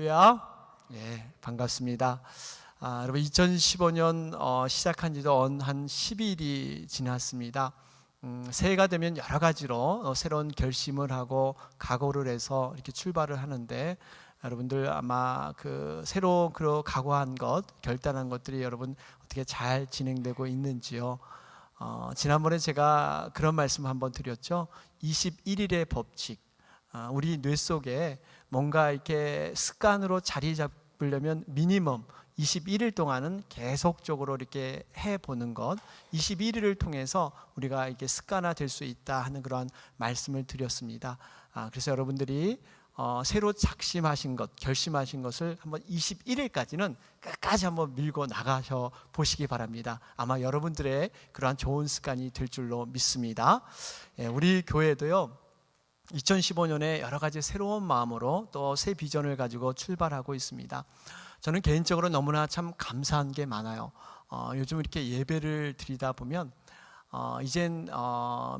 할렐루야. 예, 반갑습니다. 여러분 2015년 시작한 지도 한 10일이 지났습니다. 새해가 되면 여러 가지로 새로운 결심을 하고 각오를 해서 이렇게 출발을 하는데, 여러분들 아마 새로 각오한 것, 결단한 것들이 여러분 어떻게 잘 진행되고 있는지요? 지난번에 제가 그런 말씀 한번 드렸죠. 21일의 법칙. 우리 뇌 속에 뭔가 이렇게 습관으로 자리 잡으려면 미니멈 21일 동안은 계속적으로 이렇게 해보는 것, 21일을 통해서 우리가 이게 습관화 될 수 있다 하는 그런 말씀을 드렸습니다. 그래서 여러분들이 새로 작심하신 것, 결심하신 것을 한번 21일까지는 끝까지 한번 밀고 나가셔 보시기 바랍니다. 아마 여러분들의 그러한 좋은 습관이 될 줄로 믿습니다. 우리 교회도요, 2015년에 여러 가지 새로운 마음으로 또 새 비전을 가지고 출발하고 있습니다. 저는 개인적으로 너무나 참 감사한 게 많아요. 요즘 이렇게 예배를 드리다 보면 이젠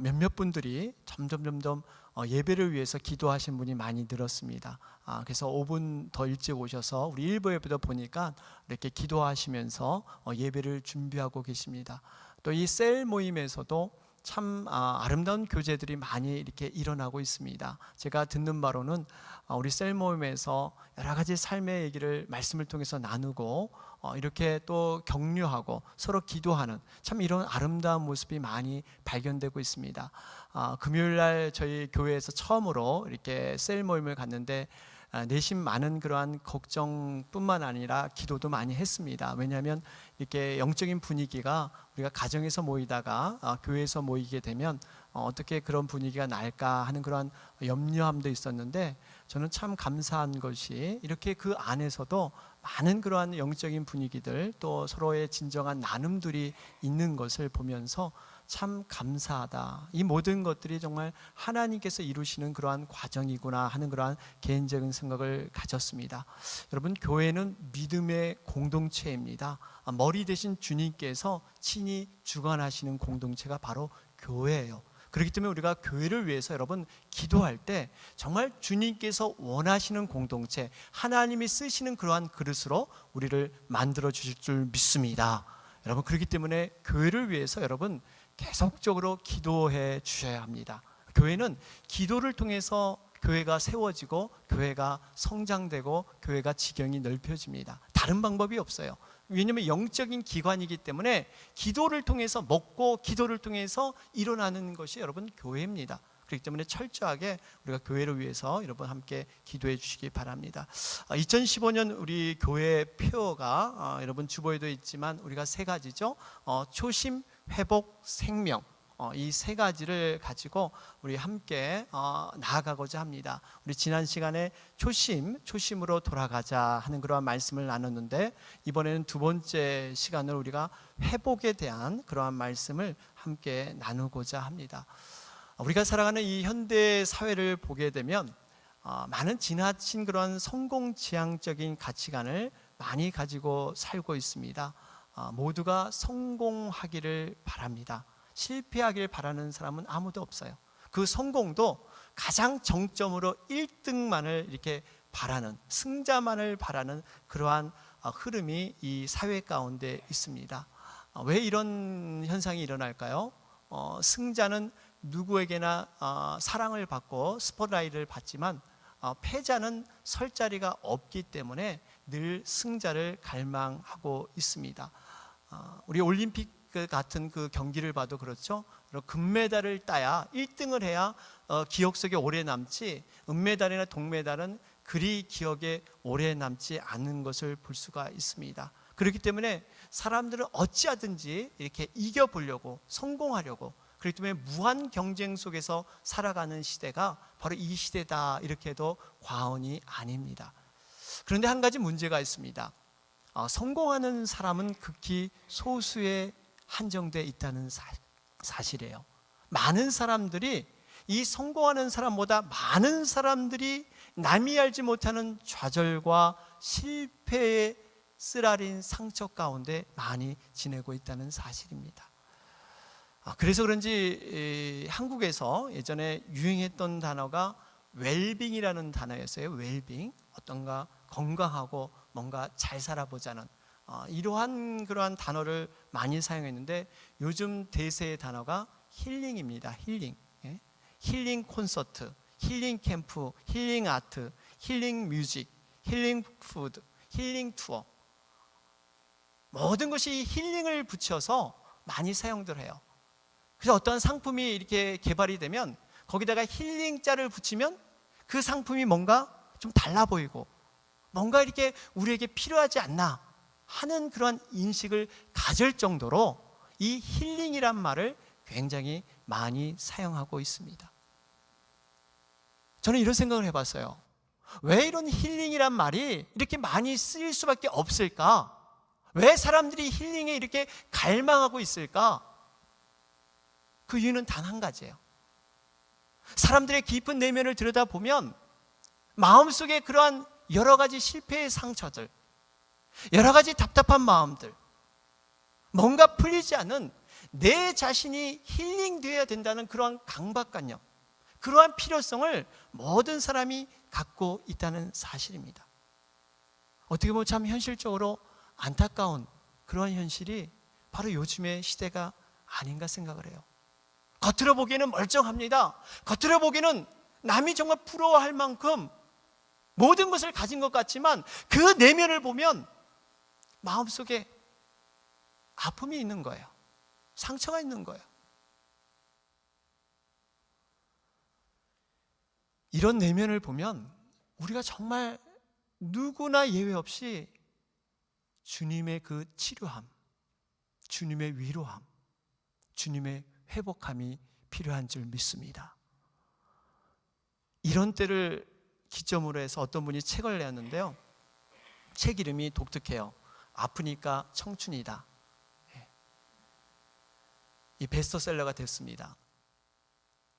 몇몇 분들이 점점 예배를 위해서 기도하신 분이 많이 늘었습니다. 그래서 5분 더 일찍 오셔서 우리 일부 예배도 보니까 이렇게 기도하시면서 예배를 준비하고 계십니다. 또 이 셀 모임에서도 참 아름다운 교제들이 많이 이렇게 일어나고 있습니다. 제가 듣는 바로는 우리 셀 모임에서 여러 가지 삶의 얘기를 말씀을 통해서 나누고 이렇게 또 격려하고 서로 기도하는 참 이런 아름다운 모습이 많이 발견되고 있습니다. 금요일 날 저희 교회에서 처음으로 이렇게 셀 모임을 갔는데 내심 많은 그러한 걱정뿐만 아니라 기도도 많이 했습니다. 왜냐하면 이렇게 영적인 분위기가 우리가 가정에서 모이다가 교회에서 모이게 되면 어떻게 그런 분위기가 날까 하는 그런 염려함도 있었는데, 저는 참 감사한 것이 이렇게 그 안에서도 많은 그러한 영적인 분위기들, 또 서로의 진정한 나눔들이 있는 것을 보면서 참 감사하다. 이 모든 것들이 정말 하나님께서 이루시는 그러한 과정이구나 하는 그러한 개인적인 생각을 가졌습니다. 여러분, 교회는 믿음의 공동체입니다. 머리 대신 주님께서 친히 주관하시는 공동체가 바로 교회예요. 그렇기 때문에 우리가 교회를 위해서 여러분 기도할 때 정말 주님께서 원하시는 공동체, 하나님이 쓰시는 그러한 그릇으로 우리를 만들어 주실 줄 믿습니다. 여러분, 그렇기 때문에 교회를 위해서 여러분 계속적으로 기도해 주셔야 합니다. 교회는 기도를 통해서 교회가 세워지고 교회가 성장되고 교회가 지경이 넓혀집니다. 다른 방법이 없어요. 왜냐하면 영적인 기관이기 때문에 기도를 통해서 먹고 기도를 통해서 일어나는 것이 여러분 교회입니다. 그렇기 때문에 철저하게 우리가 교회를 위해서 여러분 함께 기도해 주시기 바랍니다. 2015년 우리 교회 표어가 여러분 주보에도 있지만 우리가 세 가지죠. 초심, 회복, 생명. 이 세 가지를 가지고 우리 함께 나아가고자 합니다. 우리 지난 시간에 초심으로 돌아가자 하는 그러한 말씀을 나눴는데, 이번에는 두 번째 시간을 우리가 회복에 대한 그러한 말씀을 함께 나누고자 합니다. 우리가 살아가는 이 현대 사회를 보게 되면 많은 지나친 그런 성공지향적인 가치관을 많이 가지고 살고 있습니다. 모두가 성공하기를 바랍니다. 실패하길 바라는 사람은 아무도 없어요. 그 성공도 가장 정점으로 1등만을 이렇게 바라는, 승자만을 바라는 그러한 흐름이 이 사회 가운데 있습니다. 왜 이런 현상이 일어날까요? 승자는 누구에게나 사랑을 받고 스포트라이트를 받지만 패자는 설 자리가 없기 때문에 늘 승자를 갈망하고 있습니다. 우리 올림픽 같은 그 경기를 봐도 그렇죠. 금메달을 따야 1등을 해야 기억 속에 오래 남지, 은메달이나 동메달은 그리 기억에 오래 남지 않는 것을 볼 수가 있습니다. 그렇기 때문에 사람들은 어찌하든지 이렇게 이겨보려고, 성공하려고, 그렇기 때문에 무한 경쟁 속에서 살아가는 시대가 바로 이 시대다, 이렇게 해도 과언이 아닙니다. 그런데 한 가지 문제가 있습니다. 성공하는 사람은 극히 소수에 한정되어 있다는 사실이에요. 많은 사람들이, 이 성공하는 사람보다 많은 사람들이 남이 알지 못하는 좌절과 실패의 쓰라린 상처 가운데 많이 지내고 있다는 사실입니다. 그래서 그런지 한국에서 예전에 유행했던 단어가 웰빙이라는 단어였어요. 웰빙. 어떤가 건강하고 뭔가 잘 살아보자는 이러한 그러한 단어를 많이 사용했는데 요즘 대세의 단어가 힐링입니다. 힐링. 예? 힐링 콘서트, 힐링 캠프, 힐링 아트, 힐링 뮤직, 힐링 푸드, 힐링 투어. 모든 것이 힐링을 붙여서 많이 사용들 해요. 그래서 어떤 상품이 이렇게 개발이 되면 거기다가 힐링자를 붙이면 그 상품이 뭔가 좀 달라 보이고 뭔가 이렇게 우리에게 필요하지 않나 하는 그런 인식을 가질 정도로 이 힐링이란 말을 굉장히 많이 사용하고 있습니다. 저는 이런 생각을 해봤어요. 왜 이런 힐링이란 말이 이렇게 많이 쓰일 수밖에 없을까? 왜 사람들이 힐링에 이렇게 갈망하고 있을까? 그 이유는 단 한 가지예요. 사람들의 깊은 내면을 들여다보면 마음속에 그러한 여러 가지 실패의 상처들, 여러 가지 답답한 마음들, 뭔가 풀리지 않은 내 자신이 힐링되어야 된다는 그러한 강박관념, 그러한 필요성을 모든 사람이 갖고 있다는 사실입니다. 어떻게 보면 참 현실적으로 안타까운 그런 현실이 바로 요즘의 시대가 아닌가 생각을 해요. 겉으로 보기에는 멀쩡합니다. 겉으로 보기에는 남이 정말 부러워할 만큼 모든 것을 가진 것 같지만 그 내면을 보면 마음속에 아픔이 있는 거예요. 상처가 있는 거예요. 이런 내면을 보면 우리가 정말 누구나 예외 없이 주님의 그 치료함, 주님의 위로함, 주님의 회복함이 필요한 줄 믿습니다. 이런 때를 기점으로 해서 어떤 분이 책을 내었는데요. 책 이름이 독특해요. 아프니까 청춘이다. 이 베스트셀러가 됐습니다.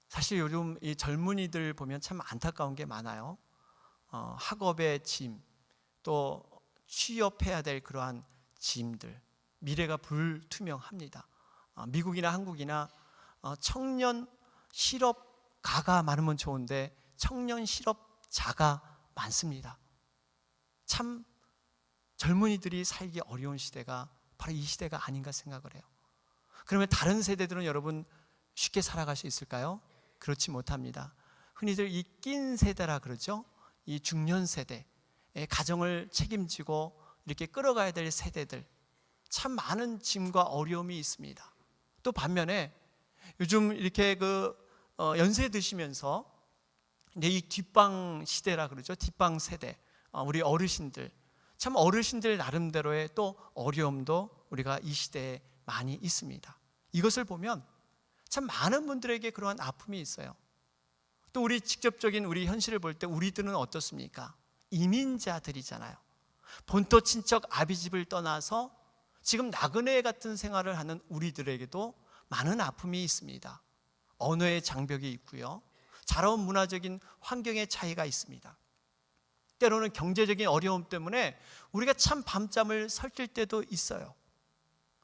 사실 요즘 이 젊은이들 보면 참 안타까운 게 많아요. 학업의 짐, 또 취업해야 될 그러한 짐들, 미래가 불투명합니다. 미국이나 한국이나 청년 실업가가 많으면 좋은데 청년 실업자가 많습니다. 참 젊은이들이 살기 어려운 시대가 바로 이 시대가 아닌가 생각을 해요. 그러면 다른 세대들은 여러분 쉽게 살아갈 수 있을까요? 그렇지 못합니다. 흔히들 이 낀 세대라 그러죠. 이 중년 세대, 가정을 책임지고 이렇게 끌어가야 될 세대들, 참 많은 짐과 어려움이 있습니다. 또 반면에 요즘 이렇게 연세 드시면서 이제 이 뒷방 시대라 그러죠. 뒷방 세대, 우리 어르신들, 참 어르신들 나름대로의 또 어려움도 우리가 이 시대에 많이 있습니다. 이것을 보면 참 많은 분들에게 그러한 아픔이 있어요. 또 우리 직접적인 우리 현실을 볼 때 우리들은 어떻습니까? 이민자들이잖아요. 본토 친척 아비집을 떠나서 지금 나그네 같은 생활을 하는 우리들에게도 많은 아픔이 있습니다. 언어의 장벽이 있고요. 자라온 문화적인 환경의 차이가 있습니다. 때로는 경제적인 어려움 때문에 우리가 참 밤잠을 설칠 때도 있어요.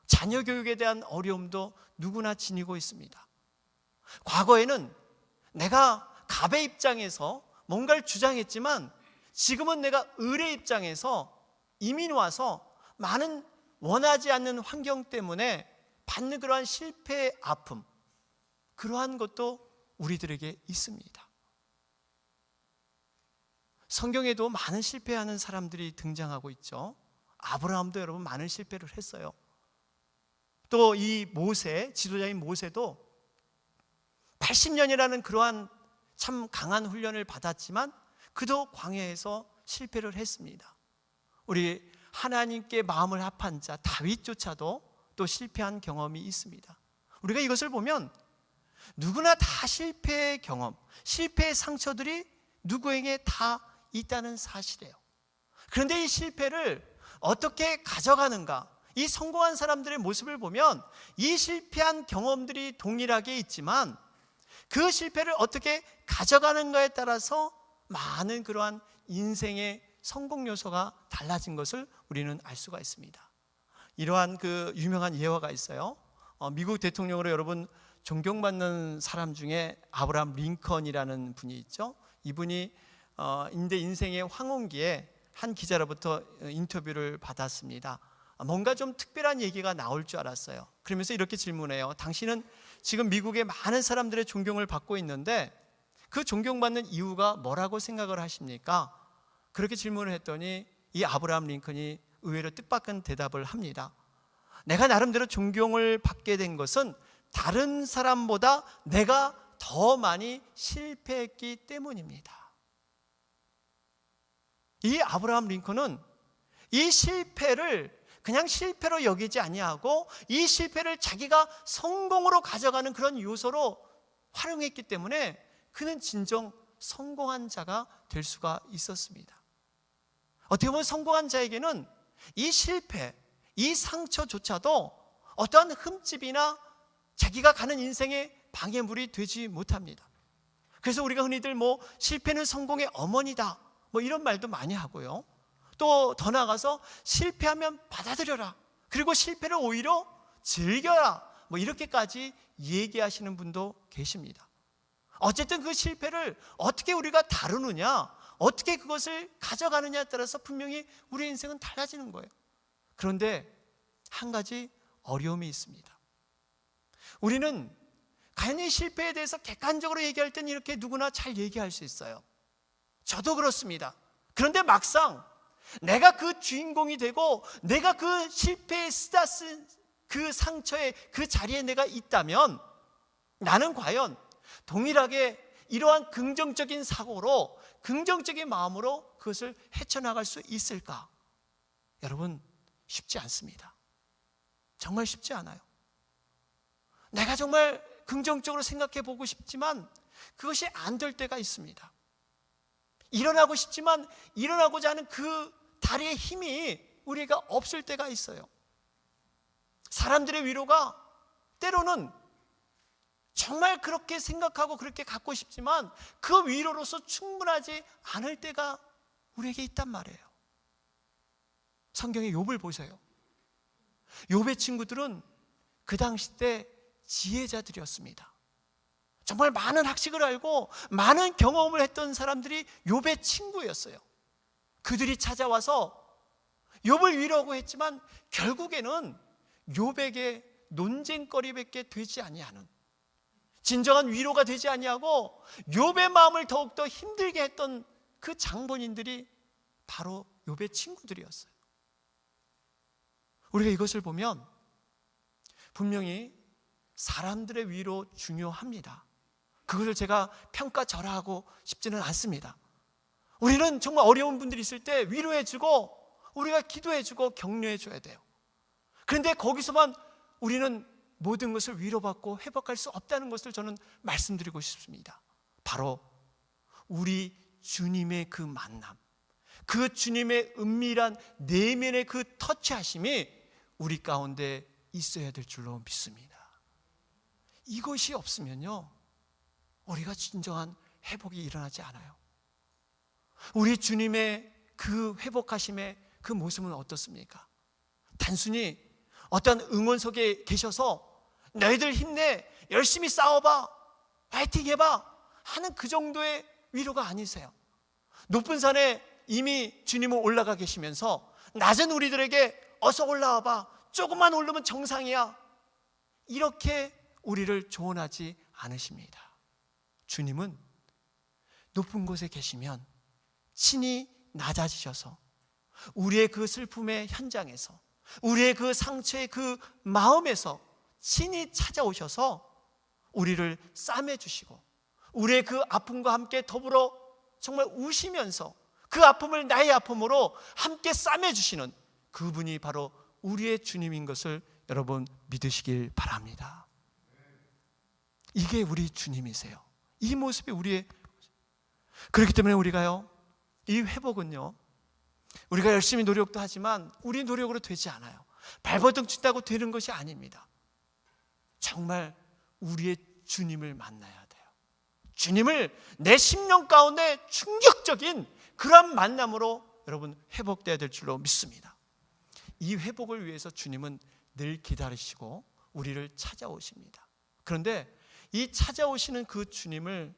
자녀 교육에 대한 어려움도 누구나 지니고 있습니다. 과거에는 내가 갑의 입장에서 뭔가를 주장했지만 지금은 내가 을의 입장에서 이민 와서 많은 원하지 않는 환경 때문에 받는 그러한 실패의 아픔, 그러한 것도 우리들에게 있습니다. 성경에도 많은 실패하는 사람들이 등장하고 있죠. 아브라함도 여러분 많은 실패를 했어요. 또 이 모세, 지도자인 모세도 80년이라는 그러한 참 강한 훈련을 받았지만 그도 광야에서 실패를 했습니다. 우리 하나님께 마음을 합한 자 다윗조차도 또 실패한 경험이 있습니다. 우리가 이것을 보면 누구나 다 실패의 경험, 실패의 상처들이 누구에게 다 있다는 사실이에요. 그런데 이 실패를 어떻게 가져가는가? 이 성공한 사람들의 모습을 보면 이 실패한 경험들이 동일하게 있지만 그 실패를 어떻게 가져가는가에 따라서 많은 그러한 인생의 성공 요소가 달라진 것을 우리는 알 수가 있습니다. 이러한 그 유명한 예화가 있어요. 미국 대통령으로 여러분 존경받는 사람 중에 아브라함 링컨이라는 분이 있죠. 이분이 인생의 황혼기에 한 기자로부터 인터뷰를 받았습니다. 뭔가 좀 특별한 얘기가 나올 줄 알았어요. 그러면서 이렇게 질문해요. 당신은 지금 미국의 많은 사람들의 존경을 받고 있는데 그 존경받는 이유가 뭐라고 생각을 하십니까? 그렇게 질문을 했더니 이 아브라함 링컨이 의외로 뜻밖은 대답을 합니다. 내가 나름대로 존경을 받게 된 것은 다른 사람보다 내가 더 많이 실패했기 때문입니다. 이 아브라함 링컨은 이 실패를 그냥 실패로 여기지 아니하고 이 실패를 자기가 성공으로 가져가는 그런 요소로 활용했기 때문에 그는 진정 성공한 자가 될 수가 있었습니다. 어떻게 보면 성공한 자에게는 이 실패, 이 상처조차도 어떠한 흠집이나 자기가 가는 인생의 방해물이 되지 못합니다. 그래서 우리가 흔히들 실패는 성공의 어머니다 이런 말도 많이 하고요. 또 더 나아가서 실패하면 받아들여라, 그리고 실패를 오히려 즐겨라, 이렇게까지 얘기하시는 분도 계십니다. 어쨌든 그 실패를 어떻게 우리가 다루느냐, 어떻게 그것을 가져가느냐에 따라서 분명히 우리의 인생은 달라지는 거예요. 그런데 한 가지 어려움이 있습니다. 우리는 과연 이 실패에 대해서 객관적으로 얘기할 때는 이렇게 누구나 잘 얘기할 수 있어요. 저도 그렇습니다. 그런데 막상 내가 그 주인공이 되고 내가 그 실패에 쓰다쓴 그 상처의 그 자리에 내가 있다면 나는 과연 동일하게 이러한 긍정적인 사고로, 긍정적인 마음으로 그것을 헤쳐나갈 수 있을까? 여러분, 쉽지 않습니다. 정말 쉽지 않아요. 내가 정말 긍정적으로 생각해 보고 싶지만 그것이 안 될 때가 있습니다. 일어나고 싶지만 일어나고자 하는 그 다리의 힘이 우리가 없을 때가 있어요. 사람들의 위로가 때로는 정말 그렇게 생각하고 그렇게 갖고 싶지만 그 위로로서 충분하지 않을 때가 우리에게 있단 말이에요. 성경의 욥을 보세요. 욥의 친구들은 그 당시 때 지혜자들이었습니다. 정말 많은 학식을 알고 많은 경험을 했던 사람들이 욥의 친구였어요. 그들이 찾아와서 욥을 위로하고 했지만 결국에는 욥에게 논쟁거리밖에 되지 아니하는, 진정한 위로가 되지 아니하고 욥의 마음을 더욱더 힘들게 했던 그 장본인들이 바로 욥의 친구들이었어요. 우리가 이것을 보면 분명히 사람들의 위로 중요합니다. 그것을 제가 평가절하하고 싶지는 않습니다. 우리는 정말 어려운 분들이 있을 때 위로해주고 우리가 기도해주고 격려해줘야 돼요. 그런데 거기서만 우리는 모든 것을 위로받고 회복할 수 없다는 것을 저는 말씀드리고 싶습니다. 바로 우리 주님의 그 만남, 그 주님의 은밀한 내면의 그 터치하심이 우리 가운데 있어야 될 줄로 믿습니다. 이것이 없으면요, 우리가 진정한 회복이 일어나지 않아요. 우리 주님의 그 회복하심의 그 모습은 어떻습니까? 단순히 어떤 응원석에 계셔서 너희들 힘내, 열심히 싸워봐, 파이팅 해봐 하는 그 정도의 위로가 아니세요. 높은 산에 이미 주님은 올라가 계시면서 낮은 우리들에게 어서 올라와봐, 조금만 오르면 정상이야, 이렇게 우리를 조언하지 않으십니다. 주님은 높은 곳에 계시면 친히 낮아지셔서 우리의 그 슬픔의 현장에서, 우리의 그 상처의 그 마음에서 친히 찾아오셔서 우리를 싸매주시고 우리의 그 아픔과 함께 더불어 정말 우시면서 그 아픔을 나의 아픔으로 함께 싸매주시는 그분이 바로 우리의 주님인 것을 여러분 믿으시길 바랍니다. 이게 우리 주님이세요. 이 모습이 우리의, 그렇기 때문에 우리가요, 이 회복은요, 우리가 열심히 노력도 하지만 우리 노력으로 되지 않아요. 발버둥 친다고 되는 것이 아닙니다. 정말 우리의 주님을 만나야 돼요. 주님을 내 심령 가운데 충격적인 그런 만남으로 여러분 회복돼야 될 줄로 믿습니다. 이 회복을 위해서 주님은 늘 기다리시고 우리를 찾아오십니다. 그런데 이 찾아오시는 그 주님을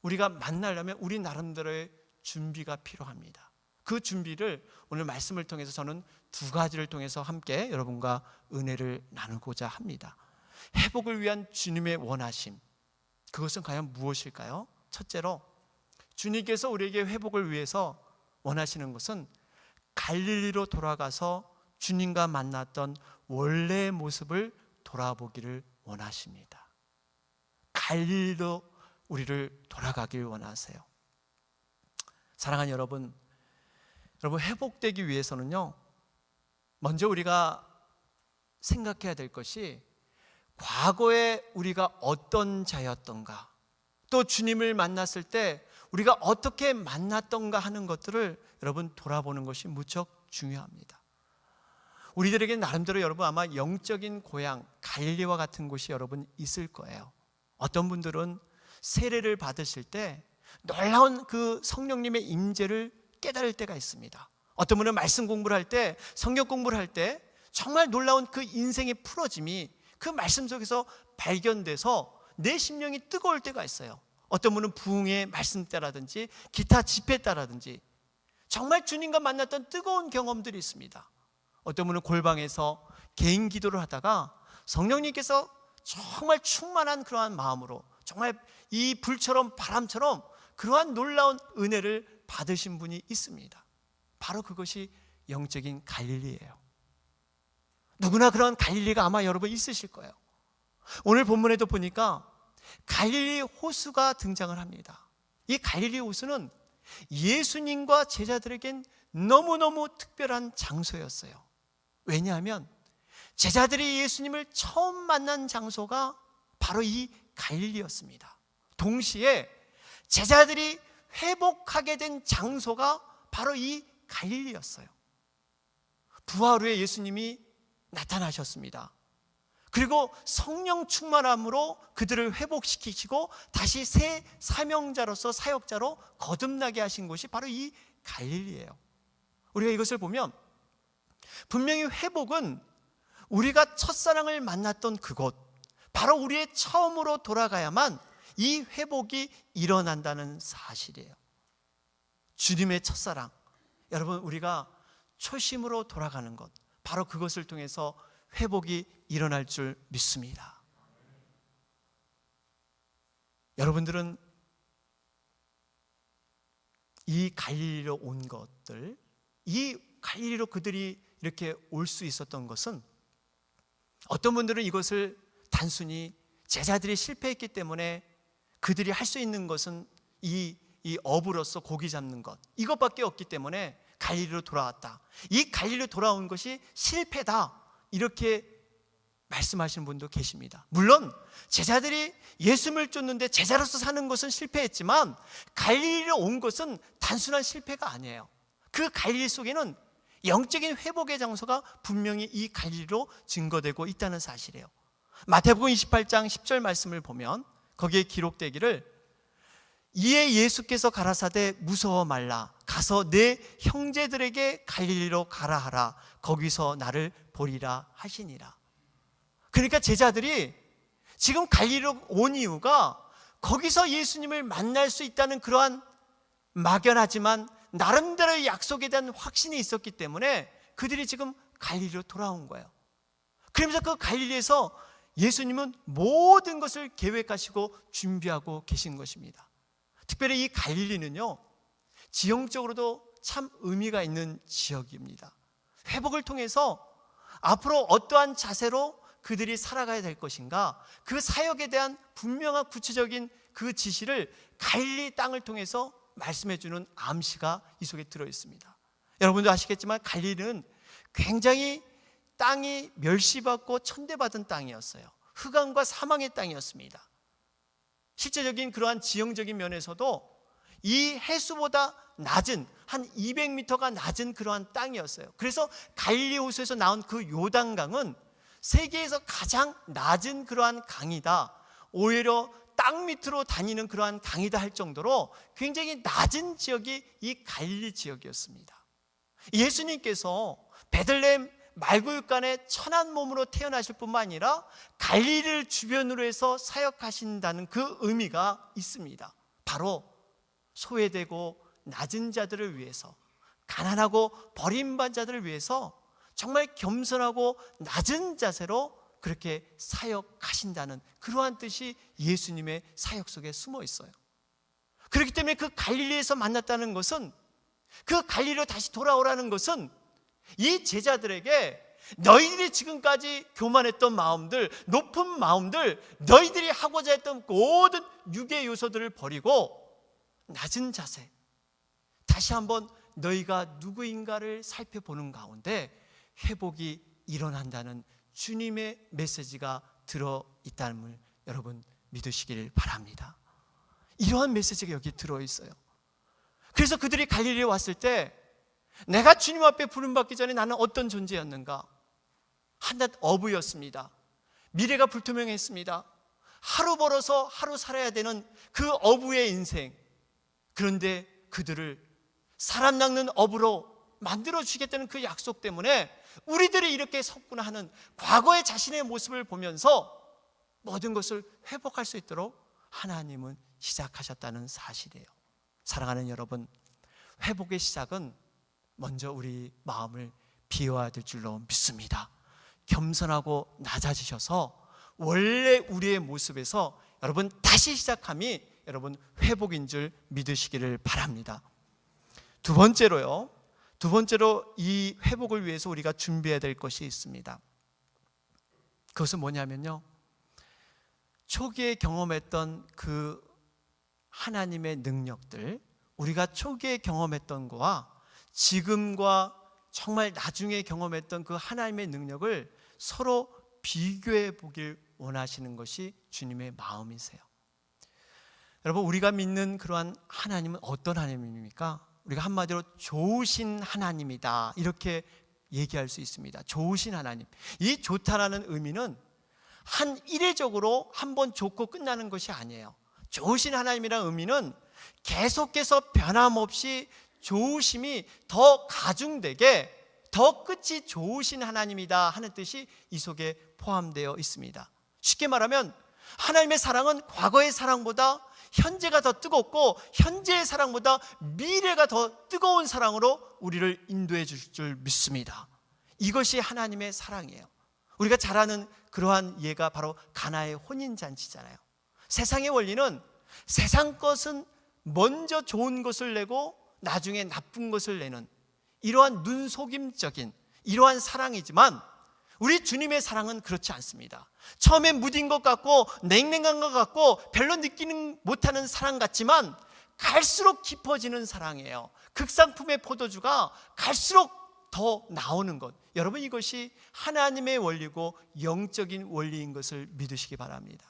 우리가 만나려면 우리 나름대로의 준비가 필요합니다. 그 준비를 오늘 말씀을 통해서 저는 두 가지를 통해서 함께 여러분과 은혜를 나누고자 합니다. 회복을 위한 주님의 원하심, 그것은 과연 무엇일까요? 첫째로, 주님께서 우리에게 회복을 위해서 원하시는 것은 갈릴리로 돌아가서 주님과 만났던 원래의 모습을 돌아보기를 원하십니다. 갈릴리로 우리를 돌아가길 원하세요. 사랑하는 여러분, 회복되기 위해서는요, 먼저 우리가 생각해야 될 것이 과거에 우리가 어떤 자였던가, 또 주님을 만났을 때 우리가 어떻게 만났던가 하는 것들을 여러분 돌아보는 것이 무척 중요합니다. 우리들에게 나름대로 여러분 아마 영적인 고향 갈릴리와 같은 곳이 여러분 있을 거예요. 어떤 분들은 세례를 받으실 때 놀라운 그 성령님의 임재를 깨달을 때가 있습니다. 어떤 분은 말씀 공부를 할 때, 성경 공부를 할 때 정말 놀라운 그 인생의 풀어짐이 그 말씀 속에서 발견돼서 내 심령이 뜨거울 때가 있어요. 어떤 분은 부흥의 말씀 때라든지 기타 집회 때라든지 정말 주님과 만났던 뜨거운 경험들이 있습니다. 어떤 분은 골방에서 개인 기도를 하다가 성령님께서 정말 충만한 그러한 마음으로 정말 이 불처럼 바람처럼 그러한 놀라운 은혜를 받으신 분이 있습니다. 바로 그것이 영적인 갈릴리예요. 누구나 그런 갈릴리가 아마 여러분 있으실 거예요. 오늘 본문에도 보니까 갈릴리 호수가 등장을 합니다. 이 갈릴리 호수는 예수님과 제자들에겐 너무너무 특별한 장소였어요. 왜냐하면 제자들이 예수님을 처음 만난 장소가 바로 이 갈릴리였습니다. 동시에 제자들이 회복하게 된 장소가 바로 이 갈릴리였어요. 부활 후에 예수님이 나타나셨습니다. 그리고 성령 충만함으로 그들을 회복시키시고 다시 새 사명자로서 사역자로 거듭나게 하신 곳이 바로 이 갈릴리예요. 우리가 이것을 보면 분명히 회복은 우리가 첫사랑을 만났던 그곳, 바로 우리의 처음으로 돌아가야만 이 회복이 일어난다는 사실이에요. 주님의 첫사랑, 여러분 우리가 초심으로 돌아가는 것, 바로 그것을 통해서 회복이 일어날 줄 믿습니다. 여러분들은 이 갈릴리로 온 것들, 이 갈릴리로 그들이 이렇게 올 수 있었던 것은, 어떤 분들은 이것을 단순히 제자들이 실패했기 때문에 그들이 할 수 있는 것은 이 어부로서 고기 잡는 것, 이것밖에 없기 때문에 갈릴리로 돌아왔다, 이 갈릴리로 돌아온 것이 실패다, 이렇게 말씀하시는 분도 계십니다. 물론 제자들이 예수님을 쫓는데 제자로서 사는 것은 실패했지만 갈릴리로 온 것은 단순한 실패가 아니에요. 그 갈릴리 속에는 영적인 회복의 장소가 분명히 이 갈릴리로 증거되고 있다는 사실이에요. 마태복음 28장 10절 말씀을 보면 거기에 기록되기를, 이에 예수께서 가라사대 무서워 말라, 가서 내 형제들에게 갈릴리로 가라 하라, 거기서 나를 보리라 하시니라. 그러니까 제자들이 지금 갈릴리로 온 이유가 거기서 예수님을 만날 수 있다는 그러한 막연하지만 나름대로의 약속에 대한 확신이 있었기 때문에 그들이 지금 갈릴리로 돌아온 거예요. 그러면서 그 갈릴리에서 예수님은 모든 것을 계획하시고 준비하고 계신 것입니다. 특별히 이 갈릴리는요, 지형적으로도 참 의미가 있는 지역입니다. 회복을 통해서 앞으로 어떠한 자세로 그들이 살아가야 될 것인가, 그 사역에 대한 분명한 구체적인 그 지시를 갈릴리 땅을 통해서 말씀해 주는 암시가 이 속에 들어 있습니다. 여러분도 아시겠지만 갈릴리는 굉장히 땅이 멸시받고 천대받은 땅이었어요. 흑암과 사망의 땅이었습니다. 실제적인 그러한 지형적인 면에서도 이 해수보다 낮은, 한 200m가 낮은 그러한 땅이었어요. 그래서 갈릴리 호수에서 나온 그 요단강은 세계에서 가장 낮은 그러한 강이다, 오히려 땅 밑으로 다니는 그러한 강이다 할 정도로 굉장히 낮은 지역이 이 갈릴리 지역이었습니다. 예수님께서 베들레헴 말구육간에 천한 몸으로 태어나실 뿐만 아니라 갈릴리를 주변으로 해서 사역하신다는 그 의미가 있습니다. 바로 소외되고 낮은 자들을 위해서, 가난하고 버림받은 자들을 위해서 정말 겸손하고 낮은 자세로 그렇게 사역하신다는 그러한 뜻이 예수님의 사역 속에 숨어 있어요. 그렇기 때문에 그 갈릴리에서 만났다는 것은, 그 갈릴리로 다시 돌아오라는 것은 이 제자들에게 너희들이 지금까지 교만했던 마음들, 높은 마음들, 너희들이 하고자 했던 모든 육의 요소들을 버리고 낮은 자세, 다시 한번 너희가 누구인가를 살펴보는 가운데 회복이 일어난다는 주님의 메시지가 들어있다는 걸 여러분 믿으시길 바랍니다. 이러한 메시지가 여기 들어있어요. 그래서 그들이 갈릴리에 왔을 때 내가 주님 앞에 부름받기 전에 나는 어떤 존재였는가? 한낱 어부였습니다. 미래가 불투명했습니다. 하루 벌어서 하루 살아야 되는 그 어부의 인생. 그런데 그들을 사람 낚는 어부로 만들어주겠다는 그 약속 때문에 우리들이 이렇게 섰구나 하는 과거의 자신의 모습을 보면서 모든 것을 회복할 수 있도록 하나님은 시작하셨다는 사실이에요. 사랑하는 여러분, 회복의 시작은 먼저 우리 마음을 비워야 될 줄로 믿습니다. 겸손하고 낮아지셔서 원래 우리의 모습에서 여러분 다시 시작함이 여러분 회복인 줄 믿으시기를 바랍니다. 두 번째로 이 회복을 위해서 우리가 준비해야 될 것이 있습니다. 그것은 뭐냐면요, 초기에 경험했던 그 하나님의 능력들, 우리가 초기에 경험했던 거와 지금과 정말 나중에 경험했던 그 하나님의 능력을 서로 비교해 보길 원하시는 것이 주님의 마음이세요. 여러분, 우리가 믿는 그러한 하나님은 어떤 하나님입니까? 우리가 한마디로 좋으신 하나님이다, 이렇게 얘기할 수 있습니다. 좋으신 하나님. 이 좋다라는 의미는 한 이례적으로 한번 좋고 끝나는 것이 아니에요. 좋으신 하나님이라는 의미는 계속해서 변함없이 좋으심이 더 가중되게 더 끝이 좋으신 하나님이다 하는 뜻이 이 속에 포함되어 있습니다. 쉽게 말하면 하나님의 사랑은 과거의 사랑보다 현재가 더 뜨겁고 현재의 사랑보다 미래가 더 뜨거운 사랑으로 우리를 인도해 주실 줄 믿습니다. 이것이 하나님의 사랑이에요. 우리가 잘 아는 그러한 예가 바로 가나의 혼인잔치잖아요. 세상의 원리는 세상 것은 먼저 좋은 것을 내고 나중에 나쁜 것을 내는 이러한 눈속임적인 이러한 사랑이지만 우리 주님의 사랑은 그렇지 않습니다. 처음에 무딘 것 같고 냉랭한 것 같고 별로 느끼는 못하는 사랑 같지만 갈수록 깊어지는 사랑이에요. 극상품의 포도주가 갈수록 더 나오는 것, 여러분 이것이 하나님의 원리고 영적인 원리인 것을 믿으시기 바랍니다.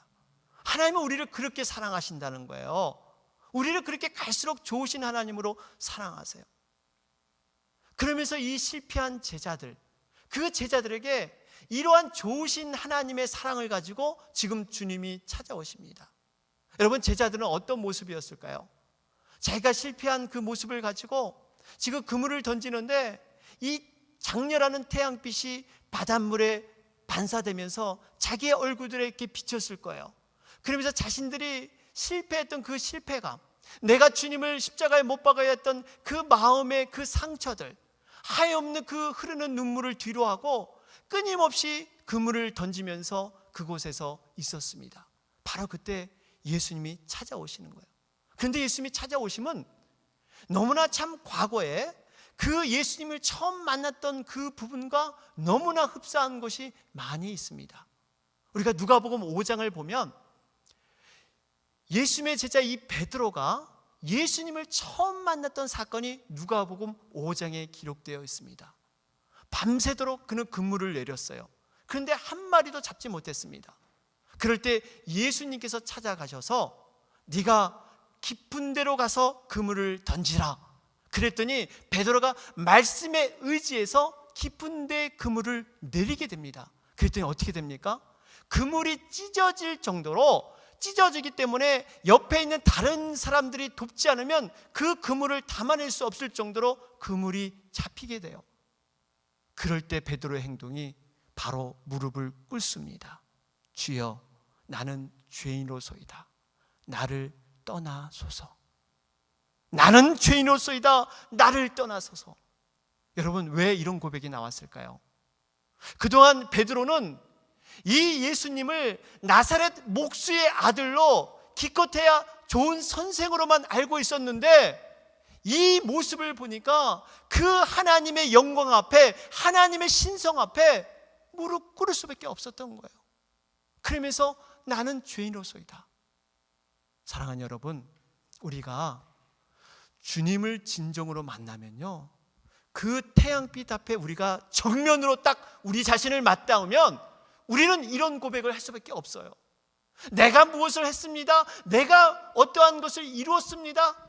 하나님은 우리를 그렇게 사랑하신다는 거예요. 우리를 그렇게 갈수록 좋으신 하나님으로 사랑하세요. 그러면서 이 실패한 제자들, 그 제자들에게 이러한 좋으신 하나님의 사랑을 가지고 지금 주님이 찾아오십니다. 여러분, 제자들은 어떤 모습이었을까요? 자기가 실패한 그 모습을 가지고 지금 그물을 던지는데 이 장렬하는 태양빛이 바닷물에 반사되면서 자기의 얼굴들에 이렇게 비쳤을 거예요. 그러면서 자신들이 실패했던 그 실패감, 내가 주님을 십자가에 못 박아야 했던 그 마음의 그 상처들, 하염없는 그 흐르는 눈물을 뒤로하고 끊임없이 그물을 던지면서 그곳에서 있었습니다. 바로 그때 예수님이 찾아오시는 거예요. 그런데 예수님이 찾아오심은 너무나 참 과거에 그 예수님을 처음 만났던 그 부분과 너무나 흡사한 것이 많이 있습니다. 우리가 누가복음 5장을 보면 예수님의 제자 이 베드로가 예수님을 처음 만났던 사건이 누가복음 5장에 기록되어 있습니다. 밤새도록 그는 그물을 내렸어요. 그런데 한 마리도 잡지 못했습니다. 그럴 때 예수님께서 찾아가셔서 네가 깊은 데로 가서 그물을 던지라 그랬더니 베드로가 말씀에 의지해서 깊은 데 그물을 내리게 됩니다. 그랬더니 어떻게 됩니까? 그물이 찢어질 정도로, 찢어지기 때문에 옆에 있는 다른 사람들이 돕지 않으면 그 그물을 담아낼 수 없을 정도로 그물이 잡히게 돼요. 그럴 때 베드로의 행동이 바로 무릎을 꿇습니다. 주여, 나는 죄인으로소이다. 나를 떠나소서. 나는 죄인으로소이다. 나를 떠나소서. 여러분, 왜 이런 고백이 나왔을까요? 그동안 베드로는 이 예수님을 나사렛 목수의 아들로 기껏해야 좋은 선생으로만 알고 있었는데, 이 모습을 보니까 그 하나님의 영광 앞에, 하나님의 신성 앞에 무릎 꿇을 수밖에 없었던 거예요. 그러면서 나는 죄인으로소이다. 사랑하는 여러분, 우리가 주님을 진정으로 만나면요, 그 태양빛 앞에 우리가 정면으로 딱 우리 자신을 맞닿으면 우리는 이런 고백을 할 수밖에 없어요. 내가 무엇을 했습니다. 내가 어떠한 것을 이루었습니다.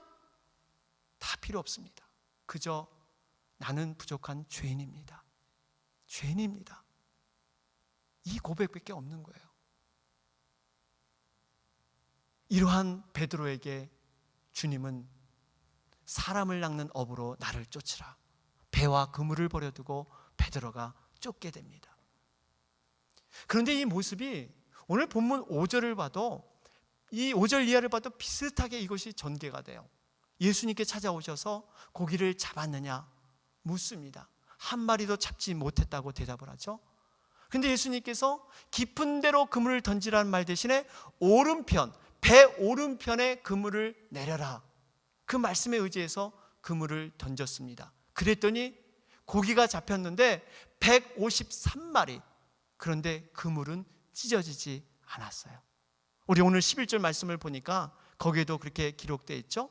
다 필요 없습니다. 그저 나는 부족한 죄인입니다. 죄인입니다. 이 고백밖에 없는 거예요. 이러한 베드로에게 주님은 사람을 낚는 업으로 나를 쫓으라. 배와 그물을 버려두고 베드로가 쫓게 됩니다. 그런데 이 모습이 오늘 본문 5절을 봐도, 이 5절 이하를 봐도 비슷하게 이것이 전개가 돼요. 예수님께 찾아오셔서 고기를 잡았느냐 묻습니다. 한 마리도 잡지 못했다고 대답을 하죠. 근데 예수님께서 깊은 데로 그물을 던지라는 말 대신에 오른편, 배 오른편에 그물을 내려라, 그 말씀에 의지해서 그물을 던졌습니다. 그랬더니 고기가 잡혔는데 153마리. 그런데 그물은 찢어지지 않았어요. 우리 오늘 11절 말씀을 보니까 거기에도 그렇게 기록되어 있죠.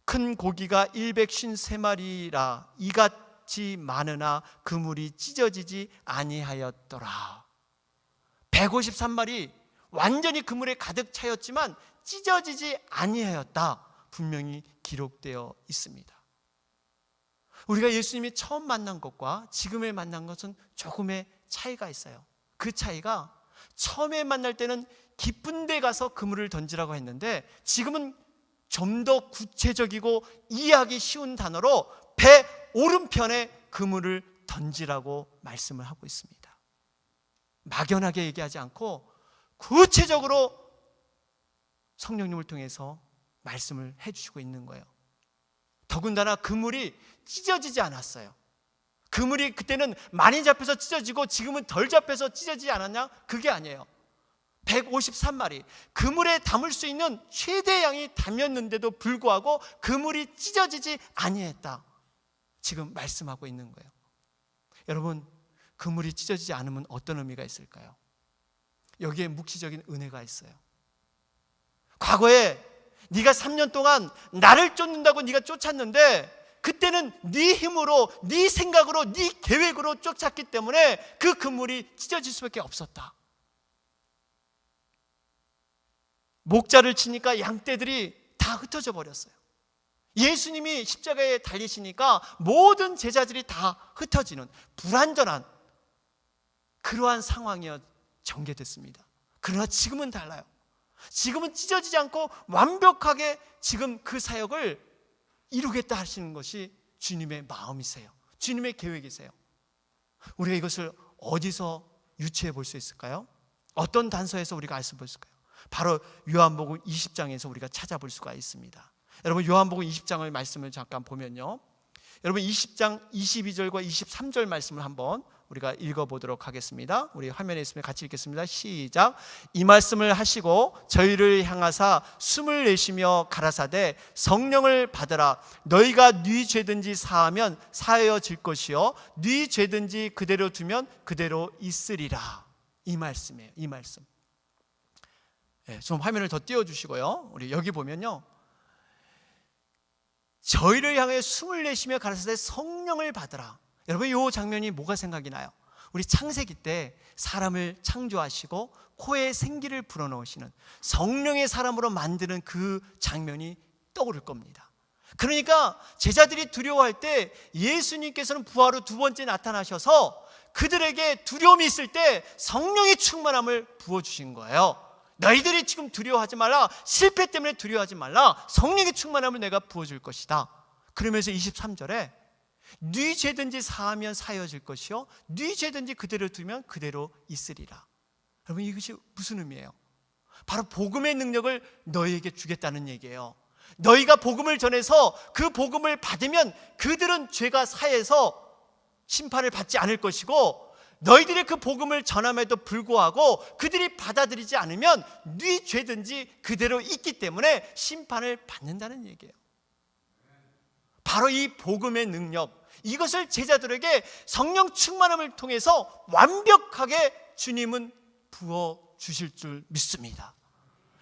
큰 고기가 153마리라 이같이 많으나 그물이 찢어지지 아니하였더라. 153마리 완전히 그물에 가득 차였지만 찢어지지 아니하였다, 분명히 기록되어 있습니다. 우리가 예수님이 처음 만난 것과 지금에 만난 것은 조금의 차이가 있어요. 그 차이가, 처음에 만날 때는 깊은 데 가서 그물을 던지라고 했는데 지금은 좀 더 구체적이고 이해하기 쉬운 단어로 배 오른편에 그물을 던지라고 말씀을 하고 있습니다. 막연하게 얘기하지 않고 구체적으로 성령님을 통해서 말씀을 해주시고 있는 거예요. 더군다나 그물이 찢어지지 않았어요. 그물이 그때는 많이 잡혀서 찢어지고 지금은 덜 잡혀서 찢어지지 않았냐? 그게 아니에요. 153마리, 그물에 담을 수 있는 최대 양이 담겼는데도 불구하고 그물이 찢어지지 아니했다, 지금 말씀하고 있는 거예요. 여러분, 그물이 찢어지지 않으면 어떤 의미가 있을까요? 여기에 묵시적인 은혜가 있어요. 과거에 네가 3년 동안 나를 쫓는다고 네가 쫓았는데 그때는 네 힘으로, 네 생각으로, 네 계획으로 쫓았기 때문에 그 그물이 찢어질 수밖에 없었다. 목자를 치니까 양떼들이 다 흩어져 버렸어요. 예수님이 십자가에 달리시니까 모든 제자들이 다 흩어지는 불완전한 그러한 상황이 전개됐습니다. 그러나 지금은 달라요. 지금은 찢어지지 않고 완벽하게 지금 그 사역을 이루겠다 하시는 것이 주님의 마음이세요. 주님의 계획이세요. 우리가 이것을 어디서 유추해 볼 수 있을까요? 어떤 단서에서 우리가 알 수 있을까요? 바로 요한복음 20장에서 우리가 찾아볼 수가 있습니다. 여러분, 요한복음 20장을 말씀을 잠깐 보면요, 여러분 20장 22절과 23절 말씀을 한번 우리가 읽어보도록 하겠습니다. 우리 화면에 있으면 같이 읽겠습니다. 시작. 이 말씀을 하시고 저희를 향하사 숨을 내쉬며 가라사대 성령을 받으라. 너희가 네 죄든지 사하면 사하여질 것이요 네 죄든지 그대로 두면 그대로 있으리라. 이 말씀이에요. 이 말씀. 네, 좀 화면을 더 띄워주시고요. 우리 여기 보면요, 저희를 향해 숨을 내쉬며 가라사대 성령을 받으라. 여러분, 이 장면이 뭐가 생각이 나요? 우리 창세기 때 사람을 창조하시고 코에 생기를 불어넣으시는 성령의 사람으로 만드는 그 장면이 떠오를 겁니다. 그러니까 제자들이 두려워할 때 예수님께서는 부활 후 두 번째 나타나셔서 그들에게 두려움이 있을 때 성령의 충만함을 부어주신 거예요. 너희들이 지금 두려워하지 말라. 실패 때문에 두려워하지 말라. 성령의 충만함을 내가 부어줄 것이다. 그러면서 23절에 네 죄든지 사하면 사여질 것이요 네 죄든지 그대로 두면 그대로 있으리라. 여러분, 이것이 무슨 의미예요? 바로 복음의 능력을 너희에게 주겠다는 얘기예요. 너희가 복음을 전해서 그 복음을 받으면 그들은 죄가 사해서 심판을 받지 않을 것이고, 너희들의 그 복음을 전함에도 불구하고 그들이 받아들이지 않으면 네 죄든지 그대로 있기 때문에 심판을 받는다는 얘기예요. 바로 이 복음의 능력, 이것을 제자들에게 성령 충만함을 통해서 완벽하게 주님은 부어주실 줄 믿습니다.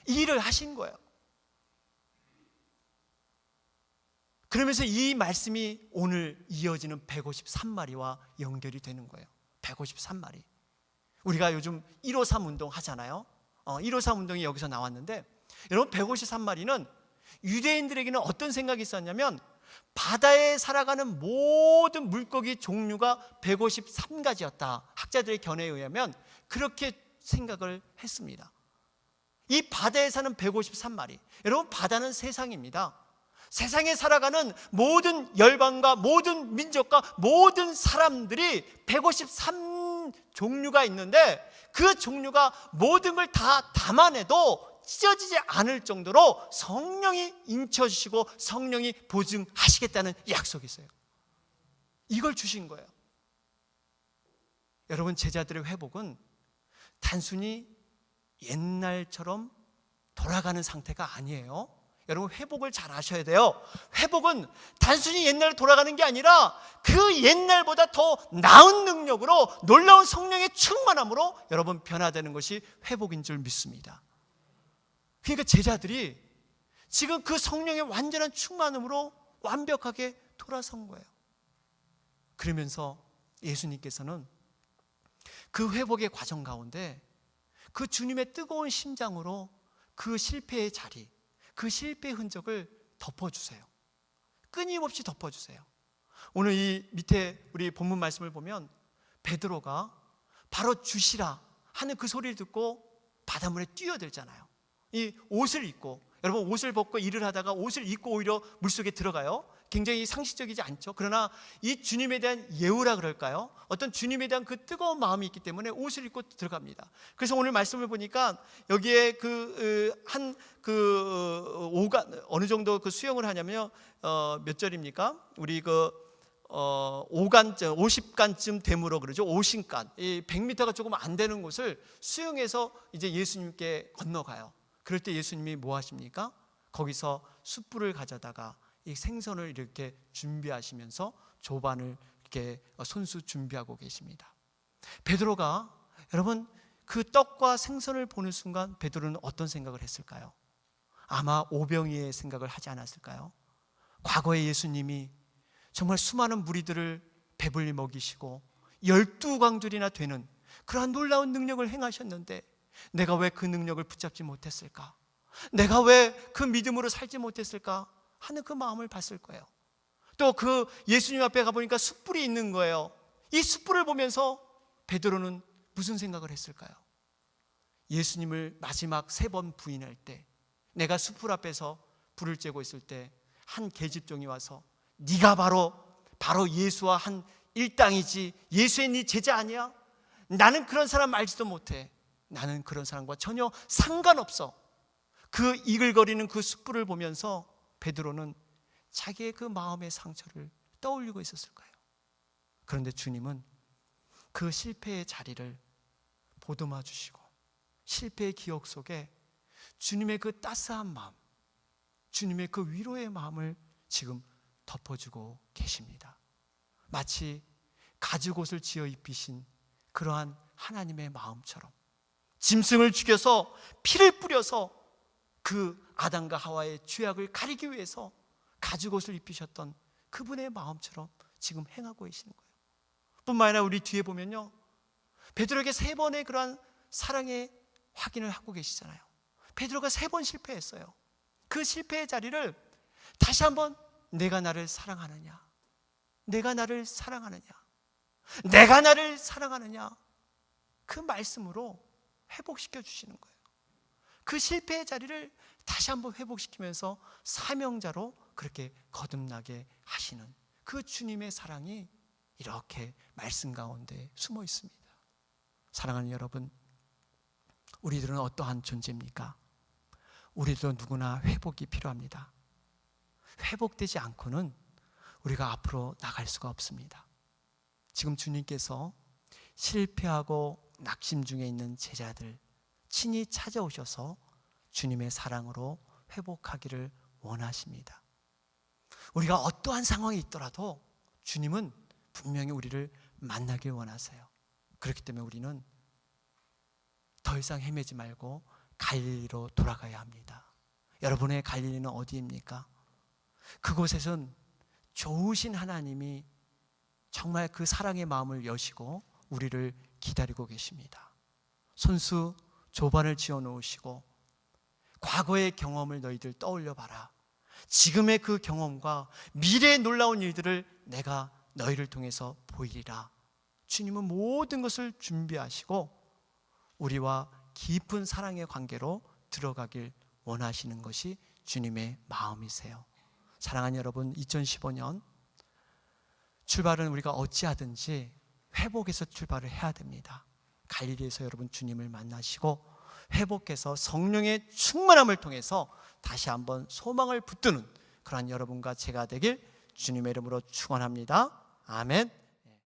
이 일을 하신 거예요. 그러면서 이 말씀이 오늘 이어지는 153마리와 연결이 되는 거예요. 153마리. 우리가 요즘 153 운동 하잖아요. 153 운동이 여기서 나왔는데, 여러분 153마리는 유대인들에게는 어떤 생각이 있었냐면, 바다에 살아가는 모든 물고기 종류가 153가지였다. 학자들의 견해에 의하면 그렇게 생각을 했습니다. 이 바다에 사는 153마리, 여러분 바다는 세상입니다. 세상에 살아가는 모든 열방과 모든 민족과 모든 사람들이 153 종류가 있는데, 그 종류가 모든 걸 다 담아내도 찢어지지 않을 정도로 성령이 인쳐주시고 성령이 보증하시겠다는 약속이 있어요. 이걸 주신 거예요. 여러분, 제자들의 회복은 단순히 옛날처럼 돌아가는 상태가 아니에요. 여러분, 회복을 잘 아셔야 돼요. 회복은 단순히 옛날로 돌아가는 게 아니라 그 옛날보다 더 나은 능력으로, 놀라운 성령의 충만함으로 여러분 변화되는 것이 회복인 줄 믿습니다. 그러니까 제자들이 지금 그 성령의 완전한 충만함으로 완벽하게 돌아선 거예요. 그러면서 예수님께서는 그 회복의 과정 가운데 그 주님의 뜨거운 심장으로 그 실패의 자리, 그 실패의 흔적을 덮어주세요. 끊임없이 덮어주세요. 오늘 이 밑에 우리 본문 말씀을 보면 베드로가 바로 주시라 하는 그 소리를 듣고 바닷물에 뛰어들잖아요. 이 옷을 입고, 여러분 옷을 벗고 일을 하다가 옷을 입고 오히려 물속에 들어가요. 굉장히 상식적이지 않죠. 그러나 이 주님에 대한 예우라 그럴까요? 어떤 주님에 대한 그 뜨거운 마음이 있기 때문에 옷을 입고 들어갑니다. 그래서 오늘 말씀을 보니까 여기에 오간, 어느 정도 그 수영을 하냐면요, 몇 절입니까? 우리 50간쯤 되물어 그러죠. 50간, 이 100m가 조금 안 되는 곳을 수영해서 이제 예수님께 건너가요. 그럴 때 예수님이 뭐 하십니까? 거기서 숯불을 가져다가 이 생선을 이렇게 준비하시면서 조반을 이렇게 손수 준비하고 계십니다. 베드로가, 여러분 그 떡과 생선을 보는 순간 베드로는 어떤 생각을 했을까요? 아마 오병이의 생각을 하지 않았을까요? 과거에 예수님이 정말 수많은 무리들을 배불리 먹이시고 12광줄이나 되는 그러한 놀라운 능력을 행하셨는데, 내가 왜 그 능력을 붙잡지 못했을까? 내가 왜 그 믿음으로 살지 못했을까? 하는 그 마음을 봤을 거예요. 또 그 예수님 앞에 가보니까 숯불이 있는 거예요. 이 숯불을 보면서 베드로는 무슨 생각을 했을까요? 예수님을 마지막 3번 부인할 때, 내가 숯불 앞에서 불을 쬐고 있을 때 한 계집종이 와서 네가 바로 예수와 한 일당이지, 예수의 네 제자 아니야? 나는 그런 사람 알지도 못해. 나는 그런 사람과 전혀 상관없어. 그 이글거리는 그 숯불을 보면서 베드로는 자기의 그 마음의 상처를 떠올리고 있었을 거예요. 그런데 주님은 그 실패의 자리를 보듬어 주시고, 실패의 기억 속에 주님의 그 따스한 마음, 주님의 그 위로의 마음을 지금 덮어주고 계십니다. 마치 가죽옷을 지어 입히신 그러한 하나님의 마음처럼, 짐승을 죽여서 피를 뿌려서 그 아담과 하와의 죄악을 가리기 위해서 가죽옷을 입히셨던 그분의 마음처럼 지금 행하고 계시는 거예요. 뿐만 아니라 우리 뒤에 보면요, 베드로에게 3번의 그러한 사랑의 확인을 하고 계시잖아요. 베드로가 3번 실패했어요. 그 실패의 자리를 다시 한번, 내가 나를 사랑하느냐, 내가 나를 사랑하느냐, 내가 나를 사랑하느냐, 그 말씀으로 회복시켜 주시는 거예요. 그 실패의 자리를 다시 한번 회복시키면서 사명자로 그렇게 거듭나게 하시는 그 주님의 사랑이 이렇게 말씀 가운데 숨어 있습니다. 사랑하는 여러분, 우리들은 어떠한 존재입니까? 우리도 누구나 회복이 필요합니다. 회복되지 않고는 우리가 앞으로 나갈 수가 없습니다. 지금 주님께서 실패하고 낙심 중에 있는 제자들 친히 찾아오셔서 주님의 사랑으로 회복하기를 원하십니다. 우리가 어떠한 상황이 있더라도 주님은 분명히 우리를 만나길 원하세요. 그렇기 때문에 우리는 더 이상 헤매지 말고 갈릴리로 돌아가야 합니다. 여러분의 갈릴리는 어디입니까? 그곳에선 좋으신 하나님이 정말 그 사랑의 마음을 여시고 우리를 기다리고 계십니다. 손수 조반을 지어 놓으시고 과거의 경험을 너희들 떠올려 봐라. 지금의 그 경험과 미래의 놀라운 일들을 내가 너희를 통해서 보이리라. 주님은 모든 것을 준비하시고 우리와 깊은 사랑의 관계로 들어가길 원하시는 것이 주님의 마음이세요. 사랑하는 여러분, 2015년 출발은 우리가 어찌하든지 회복에서 출발을 해야 됩니다. 갈릴리에서 여러분 주님을 만나시고 회복해서 성령의 충만함을 통해서 다시 한번 소망을 붙드는 그러한 여러분과 제가 되길 주님의 이름으로 축원합니다. 아멘.